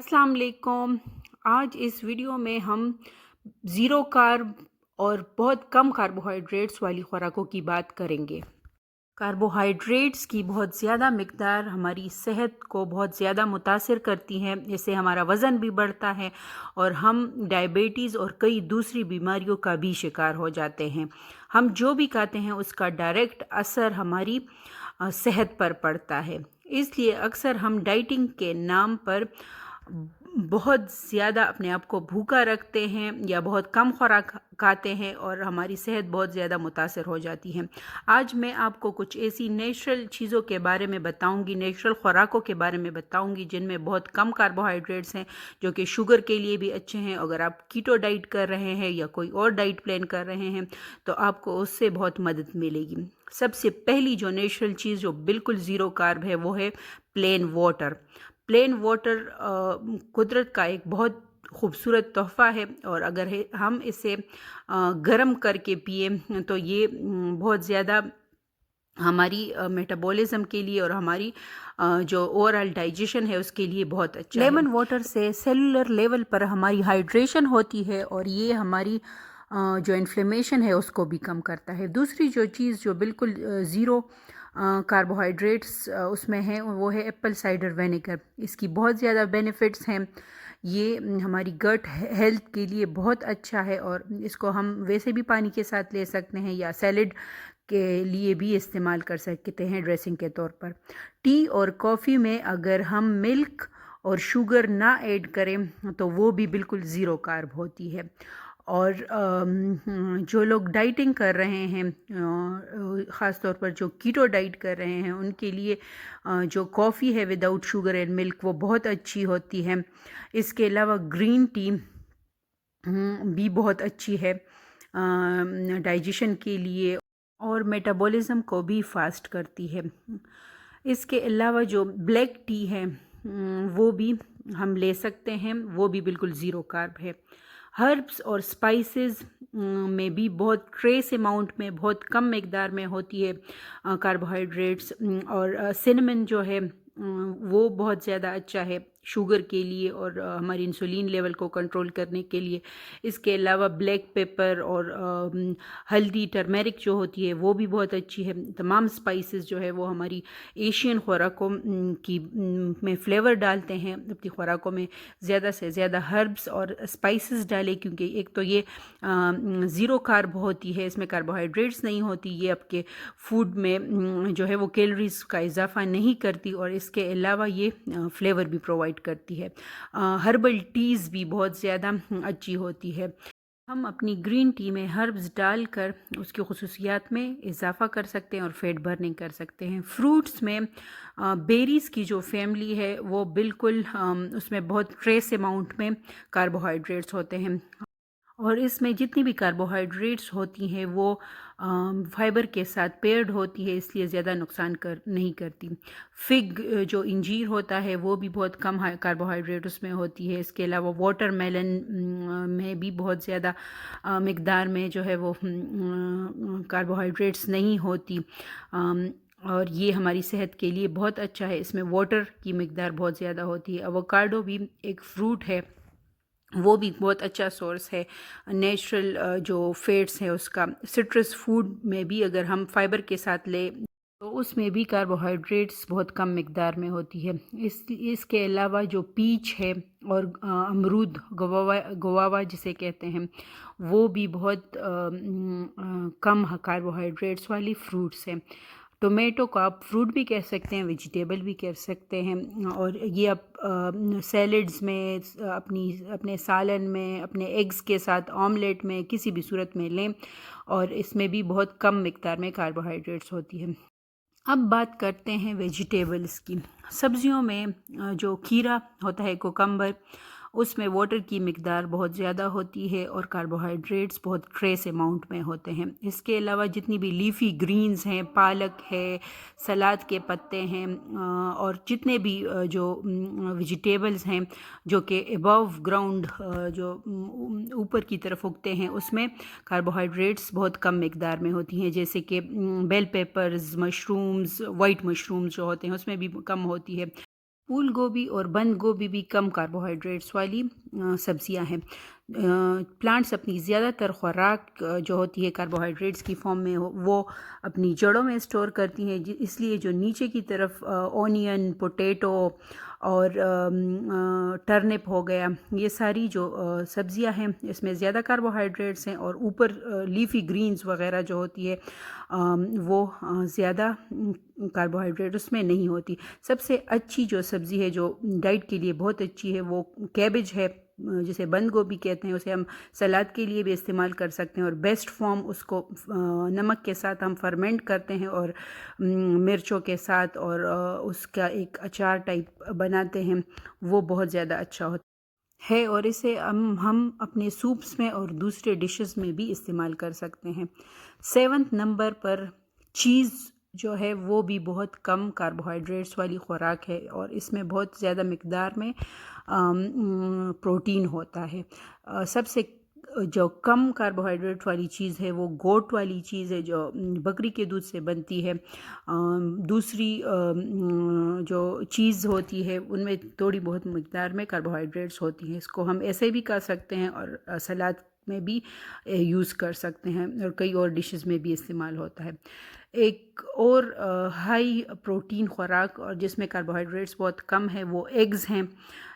अस्सलाम वालेकुम। आज इस वीडियो में हम ज़ीरो कार्ब और बहुत कम कार्बोहाइड्रेट्स वाली खुराकों की बात करेंगे। कार्बोहाइड्रेट्स की बहुत ज़्यादा मिक़दार हमारी सेहत को बहुत ज़्यादा मुतासिर करती है। इससे हमारा वज़न भी बढ़ता है और हम डायबिटीज़ और कई दूसरी बीमारियों का भी शिकार हो जाते हैं। हम जो भी खाते हैं उसका डायरेक्ट असर हमारी सेहत पर पड़ता है। इसलिए अक्सर हम डाइटिंग के नाम पर बहुत ज़्यादा अपने आप को भूखा रखते हैं या बहुत कम खुराक खाते हैं और हमारी सेहत बहुत ज़्यादा मुतासर हो जाती है। आज मैं आपको कुछ ऐसी नेचुरल चीज़ों के बारे में बताऊंगी, नेचुरल खुराकों के बारे में बताऊंगी जिनमें बहुत कम कार्बोहाइड्रेट्स हैं, जो कि शुगर के लिए भी अच्छे हैं। अगर आप कीटो डाइट कर रहे हैं या कोई और डाइट प्लान कर रहे हैं तो आपको उससे बहुत मदद मिलेगी। सबसे पहली जो नेचुरल चीज़ जो बिल्कुल ज़ीरो कार्ब है वो है प्लेन वाटर। प्लेन वाटर कुदरत का एक बहुत खूबसूरत तोहफ़ा है और अगर हम इसे गर्म करके पिए तो ये बहुत ज़्यादा हमारी मेटाबॉलिज्म के लिए और हमारी जो ओवरऑल डाइजेशन है उसके लिए बहुत अच्छा है। लेमन वाटर से सेलुलर लेवल पर हमारी हाइड्रेशन होती है और ये हमारी जो इन्फ्लेमेशन है उसको भी कम करता है। दूसरी जो चीज़ जो बिल्कुल ज़ीरो कार्बोहाइड्रेट्स उसमें है वो है एप्पल साइडर विनेगर। इसकी बहुत ज़्यादा बेनिफिट्स हैं। ये हमारी गट हेल्थ के लिए बहुत अच्छा है और इसको हम वैसे भी पानी के साथ ले सकते हैं या सैलेड के लिए भी इस्तेमाल कर सकते हैं ड्रेसिंग के तौर पर। टी और कॉफ़ी में अगर हम मिल्क और शुगर ना ऐड करें तो वो भी बिल्कुल ज़ीरो कार्ब होती है। और जो लोग डाइटिंग कर रहे हैं, ख़ास तौर पर जो कीटो डाइट कर रहे हैं, उनके लिए जो कॉफ़ी है विदाउट शुगर एंड मिल्क वो बहुत अच्छी होती है। इसके अलावा ग्रीन टी भी बहुत अच्छी है डाइजेशन के लिए और मेटाबॉलिज्म को भी फास्ट करती है। इसके अलावा जो ब्लैक टी है वो भी हम ले सकते हैं, वो भी बिल्कुल ज़ीरो कार्ब है। हर्ब्स और स्पाइसेस में भी बहुत ट्रेस अमाउंट में, बहुत कम मिक़दार में होती है कार्बोहाइड्रेट्स। और सिनेमन जो है वो बहुत ज़्यादा अच्छा है शुगर के लिए और हमारी इंसुलिन लेवल को कंट्रोल करने के लिए। इसके अलावा ब्लैक पेपर और हल्दी, टर्मेरिक जो होती है वो भी बहुत अच्छी है। तमाम स्पाइसेस जो है वो हमारी एशियन खुराकों की में फ्लेवर डालते हैं। अपनी खुराकों में ज़्यादा से ज़्यादा हर्ब्स और स्पाइसेस डालें, क्योंकि एक तो ये ज़ीरो कार्ब होती है, इसमें कार्बोहाइड्रेट्स नहीं होती, ये आपके फूड में जो है वो कैलोरीज का इजाफा नहीं करती और इसके अलावा ये फ्लेवर भी प्रोवाइड करती है। हर्बल टीज़ भी बहुत ज़्यादा अच्छी होती है। हम अपनी ग्रीन टी में हर्ब्स डालकर उसकी खुसूसियात में इजाफा कर सकते हैं और फैट बर्निंग कर सकते हैं। फ्रूट्स में बेरीज़ की जो फैमिली है वो बिल्कुल उसमें बहुत ट्रेस अमाउंट में कार्बोहाइड्रेट्स होते हैं और इसमें जितनी भी कार्बोहाइड्रेट्स होती हैं वो फाइबर के साथ पेयर्ड होती है, इसलिए ज़्यादा नुकसान नहीं करती। फिग जो इंजीर होता है वो भी बहुत कम कार्बोहाइड्रेट उसमें होती है। इसके अलावा वाटरमेलन में भी बहुत ज़्यादा मिक़दार में जो है वो कार्बोहाइड्रेट्स नहीं होती और ये हमारी सेहत के लिए बहुत अच्छा है। इसमें वाटर की मिक़दार बहुत ज़्यादा होती है। एवोकाडो भी एक फ्रूट है, वो भी बहुत अच्छा सोर्स है नेचुरल जो फैट्स है उसका। सिट्रस फूड में भी अगर हम फाइबर के साथ लें तो उसमें भी कार्बोहाइड्रेट्स बहुत कम मिक़दार में होती है। इसके अलावा जो पीच है और अमरूद, गुआवा जिसे कहते हैं, वो भी बहुत कम कार्बोहाइड्रेट्स वाली फ्रूट्स हैं। टोमेटो को आप फ्रूट भी कह सकते हैं, वेजिटेबल भी कह सकते हैं और ये आप सैलड्स में, अपने सालन में, अपने एग्स के साथ, ऑमलेट में, किसी भी सूरत में लें और इसमें भी बहुत कम मिक़दार में कार्बोहाइड्रेट्स होती है। अब बात करते हैं वेजिटेबल्स की। सब्जियों में जो खीरा होता है, कुकम्बर, उसमें वाटर की मिक़दार बहुत ज़्यादा होती है और कार्बोहाइड्रेट्स बहुत ट्रेस अमाउंट में होते हैं। इसके अलावा जितनी भी लीफ़ी ग्रीन्स हैं, पालक है, सलाद के पत्ते हैं और जितने भी जो वेजिटेबल्स हैं जो कि अबव ग्राउंड जो ऊपर की तरफ उगते हैं, उसमें कार्बोहाइड्रेट्स बहुत कम मिक़दार में होती हैं, जैसे कि bell peppers, mushrooms, white mushrooms जो होते हैं उसमें भी कम होती है। پھول گوبھی اور بند گوبھی بھی کم کاربوہائیڈریٹس والی سبزیاں ہیں۔ پلانٹس اپنی زیادہ تر خوراک جو ہوتی ہے کاربوہائیڈریٹس کی فارم میں وہ اپنی جڑوں میں اسٹور کرتی ہیں، اس لیے جو نیچے کی طرف اونین، پوٹیٹو اور ٹرنپ ہو گیا، یہ ساری جو سبزیاں ہیں اس میں زیادہ کاربوہائیڈریٹس ہیں، اور اوپر لیفی گرینز وغیرہ جو ہوتی ہے وہ زیادہ کاربوہائیڈریٹ اس میں نہیں ہوتی۔ سب سے اچھی جو سبزی ہے جو ڈائٹ کے لیے بہت اچھی ہے وہ کیبج ہے، جسے بند گوبھی کہتے ہیں۔ اسے ہم سلاد کے لیے بھی استعمال کر سکتے ہیں، اور بیسٹ فارم اس کو نمک کے ساتھ ہم فرمنٹ کرتے ہیں اور مرچوں کے ساتھ، اور اس کا ایک اچار ٹائپ بناتے ہیں، وہ بہت زیادہ اچھا ہوتا ہے، اور اسے ہم اپنے سوپس میں اور دوسرے ڈشز میں بھی استعمال کر سکتے ہیں۔ 7 نمبر پر چیز جو ہے وہ بھی بہت کم کاربوہائیڈریٹس والی خوراک ہے، اور اس میں بہت زیادہ مقدار میں پروٹین ہوتا ہے۔ سب سے جو کم کاربوہائیڈریٹ والی چیز ہے وہ گوٹ والی چیز ہے، جو بکری کے دودھ سے بنتی ہے۔ دوسری جو چیز ہوتی ہے ان میں تھوڑی بہت مقدار میں کاربوہائیڈریٹس ہوتی ہیں، اس کو ہم ایسے بھی کھا سکتے ہیں اور سلاد میں بھی یوز کر سکتے ہیں، اور کئی اور ڈشز میں بھی استعمال ہوتا ہے۔ ایک اور ہائی پروٹین خوراک اور جس میں کاربوہائیڈریٹس بہت کم ہے وہ ایگز ہیں۔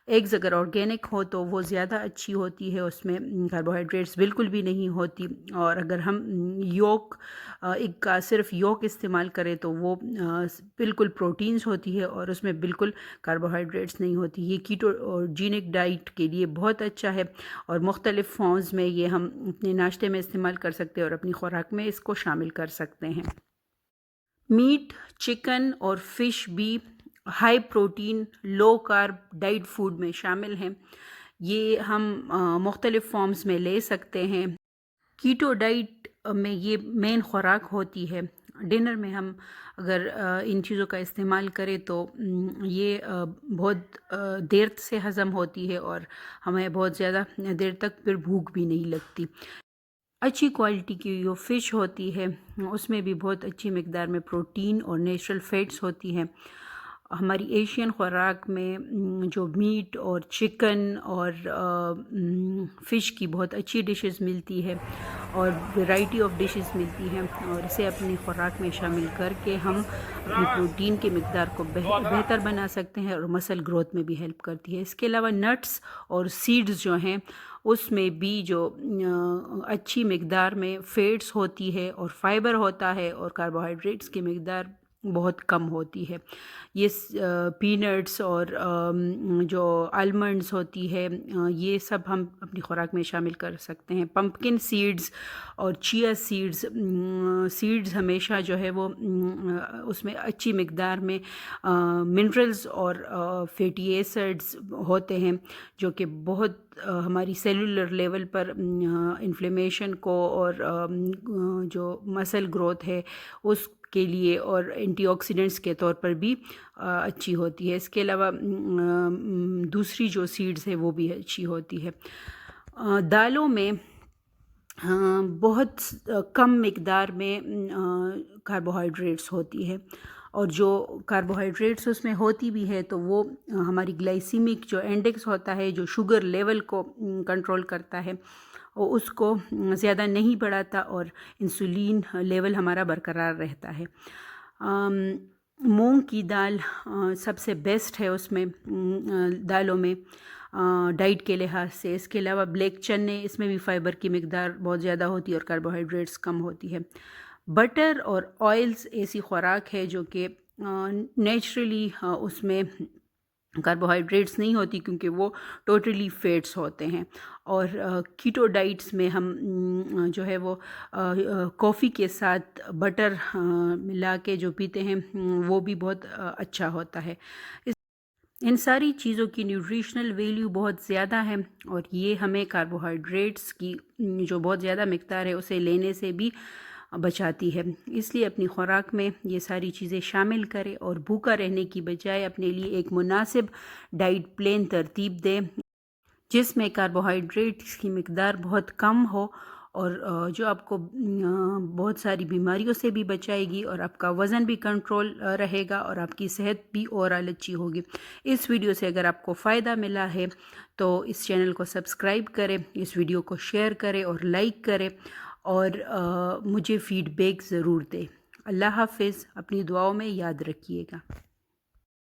ایگز اگر آرگینک ہو تو وہ زیادہ اچھی ہوتی ہے، اس میں کاربوہائیڈریٹس بالکل بھی نہیں ہوتی، اور اگر ہم یولک ایگ کا صرف یولک استعمال کریں تو وہ بالکل پروٹینز ہوتی ہے اور اس میں بالکل کاربوہائیڈریٹس نہیں ہوتی۔ یہ کیٹو جینک ڈائٹ کے لیے بہت اچھا ہے، اور مختلف فارمز میں یہ ہم اپنے ناشتے میں استعمال کر سکتے ہیں اور اپنی خوراک میں اس کو شامل کر سکتے ہیں۔ میٹ، چکن اور فش بھی ہائی پروٹین لو کارب ڈائٹ فوڈ میں شامل ہیں، یہ ہم مختلف فارمز میں لے سکتے ہیں۔ کیٹو ڈائٹ میں یہ مین خوراک ہوتی ہے۔ ڈنر میں ہم اگر ان چیزوں کا استعمال کریں تو یہ بہت دیر سے ہضم ہوتی ہے، اور ہمیں بہت زیادہ دیر تک پھر بھوک بھی نہیں لگتی۔ اچھی کوالٹی کی جو فش ہوتی ہے اس میں بھی بہت اچھی مقدار میں پروٹین اور نیچرل فیٹس ہوتی ہیں۔ ہماری ایشین خوراک میں جو میٹ اور چکن اور فش کی بہت اچھی ڈشز ملتی ہے، اور ویرائٹی آف ڈشز ملتی ہیں، اور اسے اپنی خوراک میں شامل کر کے ہم اپنی پروٹین کی مقدار کو بہتر بنا سکتے ہیں، اور مسل گروتھ میں بھی ہیلپ کرتی ہے۔ اس کے علاوہ نٹس اور سیڈز جو ہیں اس میں بھی جو اچھی مقدار میں فیٹس ہوتی ہے اور فائبر ہوتا ہے، اور کاربوہائیڈریٹس کی مقدار بہت کم ہوتی ہے۔ یہ پینٹس اور جو آلمنڈز ہوتی ہے یہ سب ہم اپنی خوراک میں شامل کر سکتے ہیں۔ پمپکن سیڈز اور چیا سیڈز ہمیشہ جو ہے وہ اس میں اچھی مقدار میں منرلز اور فیٹی ایسڈز ہوتے ہیں، جو کہ بہت ہماری سیلولر لیول پر انفلیمیشن کو اور جو مسل گروتھ ہے اس کے لیے اور اینٹی آکسیڈنٹس کے طور پر بھی اچھی ہوتی ہے۔ اس کے علاوہ دوسری جو سیڈز ہے وہ بھی اچھی ہوتی ہے۔ دالوں میں بہت کم مقدار میں کاربوہائیڈریٹس ہوتی ہے، اور جو کاربوہائیڈریٹس اس میں ہوتی بھی ہے تو وہ ہماری گلائسیمک جو انڈیکس ہوتا ہے، جو شوگر لیول کو کنٹرول کرتا ہے، اس کو زیادہ نہیں بڑھاتا، اور انسولین لیول ہمارا برقرار رہتا ہے۔ مونگ کی دال سب سے بیسٹ ہے اس میں دالوں میں ڈائٹ کے لحاظ سے۔ اس کے علاوہ بلیک چنے، اس میں بھی فائبر کی مقدار بہت زیادہ ہوتی ہے اور کاربوہائیڈریٹس کم ہوتی ہے۔ بٹر اور آئلز ایسی خوراک ہے جو کہ نیچرلی اس میں کاربوہائیڈریٹس نہیں ہوتی، کیونکہ وہ ٹوٹلی فیٹس ہوتے ہیں، اور کیٹو ڈائٹس میں ہم جو ہے وہ کافی کے ساتھ بٹر ملا کے جو پیتے ہیں وہ بھی بہت اچھا ہوتا ہے۔ ان ساری چیزوں کی نیوٹریشنل ویلیو بہت زیادہ ہے، اور یہ ہمیں کاربوہائیڈریٹس کی جو بہت زیادہ مقدار ہے اسے لینے سے بھی بچاتی ہے۔ اس لیے اپنی خوراک میں یہ ساری چیزیں شامل کریں، اور بھوکا رہنے کی بجائے اپنے لیے ایک مناسب ڈائٹ پلان ترتیب دیں جس میں کاربوہائیڈریٹس کی مقدار بہت کم ہو اور جو آپ کو بہت ساری بیماریوں سے بھی بچائے گی، اور آپ کا وزن بھی کنٹرول رہے گا، اور آپ کی صحت بھی اوورآل اچھی ہوگی۔ اس ویڈیو سے اگر آپ کو فائدہ ملا ہے تو اس چینل کو سبسکرائب کریں، اس ویڈیو کو شیئر کریں اور لائک کریں، اور مجھے فیڈ بیک ضرور دیں۔ اللہ حافظ، اپنی دعاؤں میں یاد رکھیے گا۔